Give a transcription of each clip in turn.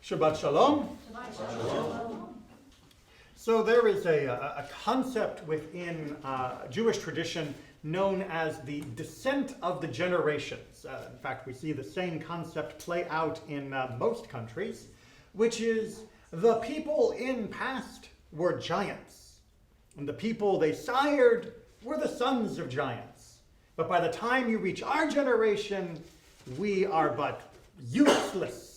Shabbat Shalom. So there is a concept within Jewish tradition known as the descent of the generations. In fact, we see the same concept play out in most countries, which is the people in past were giants, and the people they sired were the sons of giants. But by the time you reach our generation, we are but useless,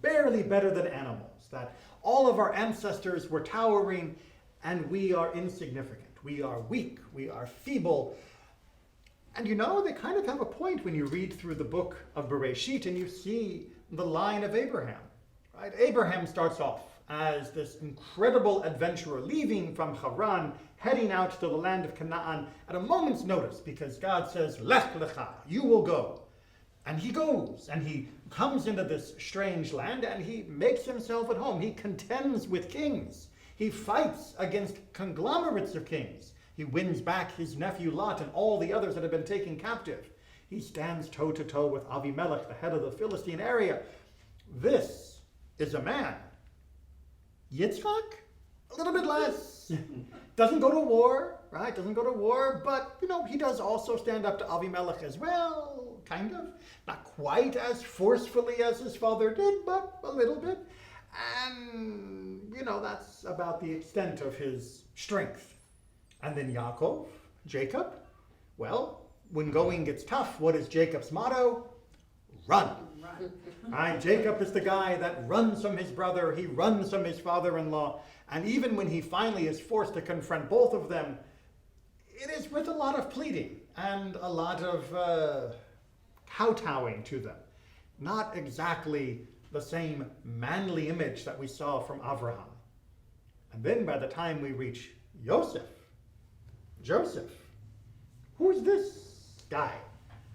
barely better than animals, that all of our ancestors were towering, and we are insignificant. We are weak. We are feeble. And you know, they kind of have a point when you read through the book of Bereshit and you see the line of Abraham. Right? Abraham starts off as this incredible adventurer, leaving from Haran, heading out to the land of Canaan at a moment's notice, because God says, Lech lecha, you will go. And he goes, and he comes into this strange land, and he makes himself at home. He contends with kings. He fights against conglomerates of kings. He wins back his nephew Lot and all the others that have been taken captive. He stands toe-to-toe with Avimelech, the head of the Philistine area. This is a man. Yitzchak? A little bit less. Doesn't go to war, right? Doesn't go to war, but, you know, he does also stand up to Avimelech as well, kind of. Not quite as forcefully as his father did, but a little bit. And, you know, that's about the extent of his strength. And then Yaakov, Jacob, well, when going gets tough, what is Jacob's motto? Run. Right? Jacob is the guy that runs from his brother. He runs from his father-in-law. And even when he finally is forced to confront both of them, it is with a lot of pleading and a lot of kowtowing to them. Not exactly the same manly image that we saw from Avraham. And then by the time we reach Joseph, who's this guy?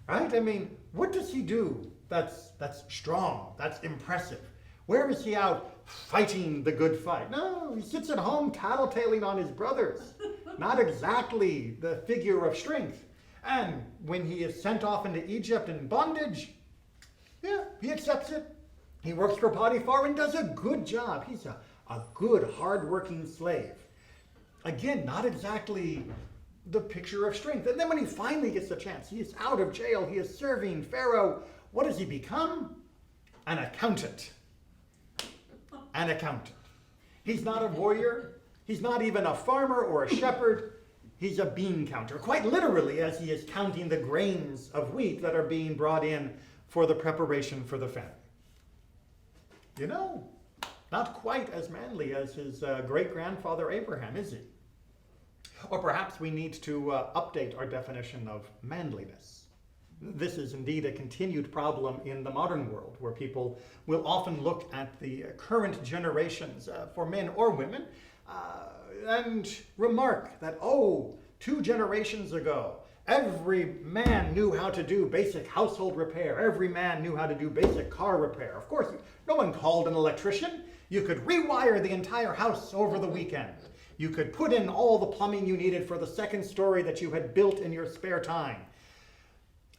Right? I mean, what does he do that's strong, that's impressive? Where is he out fighting the good fight? No, he sits at home tattletaling on his brothers. Not exactly the figure of strength. And when he is sent off into Egypt in bondage, yeah, he accepts it. He works for Potiphar and does a good job. He's a good, hard-working slave. Again, not exactly the picture of strength. And then when he finally gets the chance, he is out of jail, he is serving Pharaoh. What does he become? An accountant. An accountant. He's not a warrior. He's not even a farmer or a shepherd. He's a bean counter, quite literally, as he is counting the grains of wheat that are being brought in for the preparation for the famine. You know, not quite as manly as his great-grandfather Abraham, is he? Or perhaps we need to update our definition of manliness. This is indeed a continued problem in the modern world, where people will often look at the current generations, for men or women, and remark that, 2 generations ago, every man knew how to do basic household repair. Every man knew how to do basic car repair. Of course, no one called an electrician. You could rewire the entire house over the weekend. You could put in all the plumbing you needed for the second story that you had built in your spare time.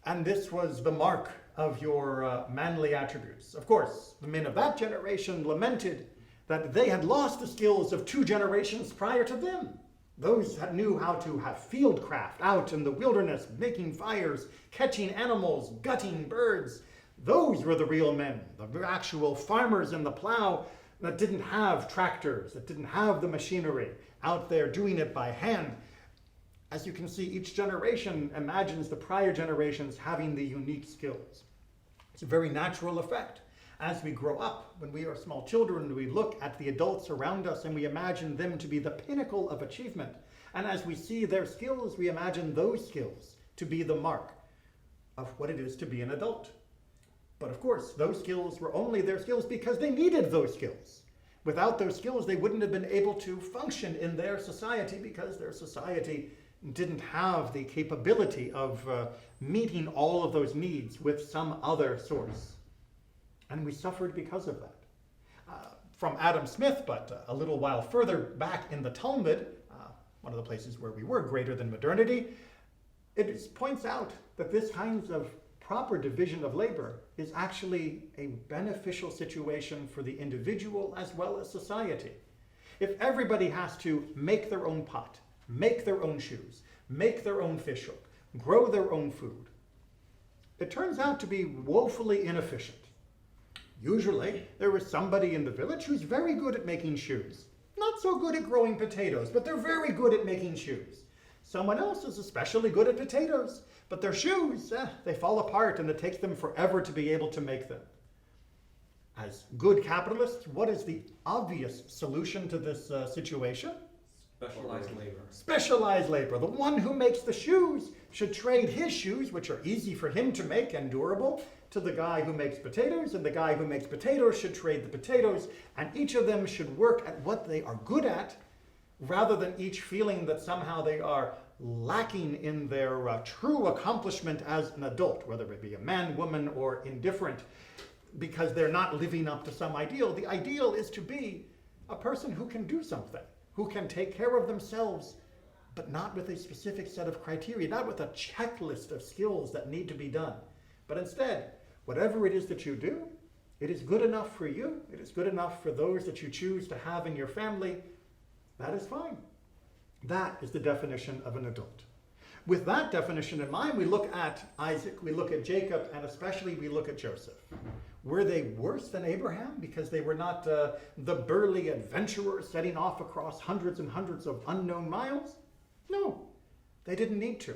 And this was the mark of your manly attributes. Of course, the men of that generation lamented that they had lost the skills of 2 generations prior to them. Those that knew how to have fieldcraft out in the wilderness, making fires, catching animals, gutting birds. Those were the real men, the actual farmers in the plow that didn't have tractors, that didn't have the machinery, out there doing it by hand. As you can see, each generation imagines the prior generations having the unique skills. It's a very natural effect. As we grow up, when we are small children, we look at the adults around us and we imagine them to be the pinnacle of achievement. And as we see their skills, we imagine those skills to be the mark of what it is to be an adult. But of course, those skills were only their skills because they needed those skills. Without those skills, they wouldn't have been able to function in their society, because their society didn't have the capability of meeting all of those needs with some other source. And we suffered because of that. From Adam Smith, but a little while further back in the Talmud, one of the places where we were greater than modernity, it points out that this kind proper division of labor is actually a beneficial situation for the individual as well as society. If everybody has to make their own pot, make their own shoes, make their own fish hook, grow their own food, it turns out to be woefully inefficient. Usually, there is somebody in the village who's very good at making shoes. Not so good at growing potatoes, but they're very good at making shoes. Someone else is especially good at potatoes, but their shoes, they fall apart and it takes them forever to be able to make them. As good capitalists, what is the obvious solution to this situation? Specialized labor. Specialized labor. The one who makes the shoes should trade his shoes, which are easy for him to make and durable, to the guy who makes potatoes, and the guy who makes potatoes should trade the potatoes, and each of them should work at what they are good at, rather than each feeling that somehow they are lacking in their true accomplishment as an adult, whether it be a man, woman, or indifferent, because they're not living up to some ideal. The ideal is to be a person who can do something, who can take care of themselves, but not with a specific set of criteria, not with a checklist of skills that need to be done. But instead, whatever it is that you do, it is good enough for you, it is good enough for those that you choose to have in your family. That is fine. That is the definition of an adult. With that definition in mind, we look at Isaac, we look at Jacob, and especially we look at Joseph. Were they worse than Abraham because they were not the burly adventurers setting off across hundreds and hundreds of unknown miles? No, they didn't need to.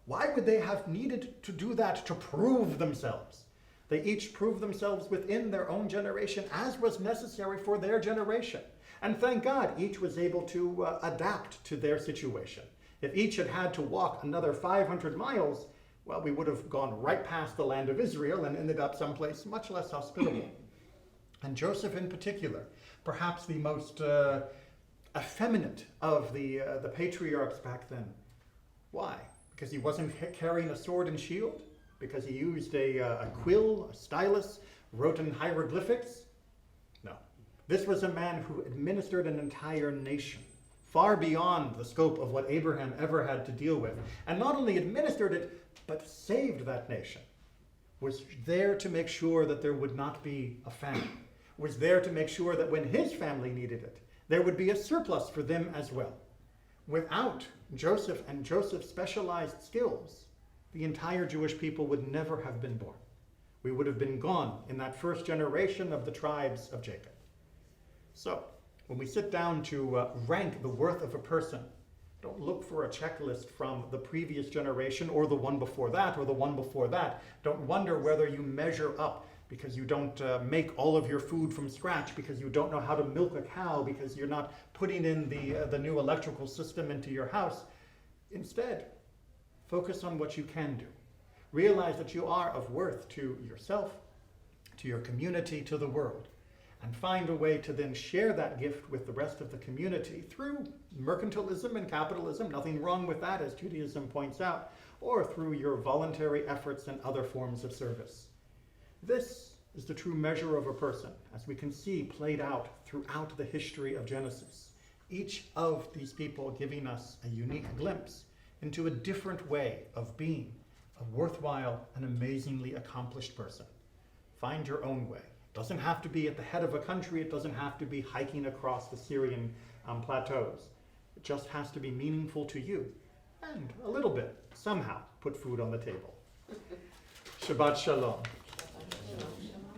Why would they have needed to do that to prove themselves? They each proved themselves within their own generation as was necessary for their generation. And thank God each was able to adapt to their situation. If each had had to walk another 500 miles, well, we would have gone right past the land of Israel and ended up someplace much less hospitable. And Joseph in particular, perhaps the most effeminate of the patriarchs back then. Why? Because he wasn't carrying a sword and shield? Because he used a quill, a stylus, wrote in hieroglyphics? No. This was a man who administered an entire nation, far beyond the scope of what Abraham ever had to deal with. And not only administered it, but saved that nation. Was there to make sure that there would not be a famine. Was there to make sure that when his family needed it, there would be a surplus for them as well. Without Joseph and Joseph's specialized skills, the entire Jewish people would never have been born. We would have been gone in that first generation of the tribes of Jacob. So, when we sit down to rank the worth of a person, don't look for a checklist from the previous generation or the one before that or the one before that. Don't wonder whether you measure up because you don't make all of your food from scratch, because you don't know how to milk a cow, because you're not putting in the new electrical system into your house. Instead, focus on what you can do. Realize that you are of worth to yourself, to your community, to the world. And find a way to then share that gift with the rest of the community through mercantilism and capitalism, nothing wrong with that as Judaism points out, or through your voluntary efforts and other forms of service. This is the true measure of a person, as we can see played out throughout the history of Genesis. Each of these people giving us a unique glimpse into a different way of being a worthwhile and amazingly accomplished person. Find your own way. It doesn't have to be at the head of a country. It doesn't have to be hiking across the Syrian plateaus. It just has to be meaningful to you and a little bit, somehow, put food on the table. Shabbat Shalom.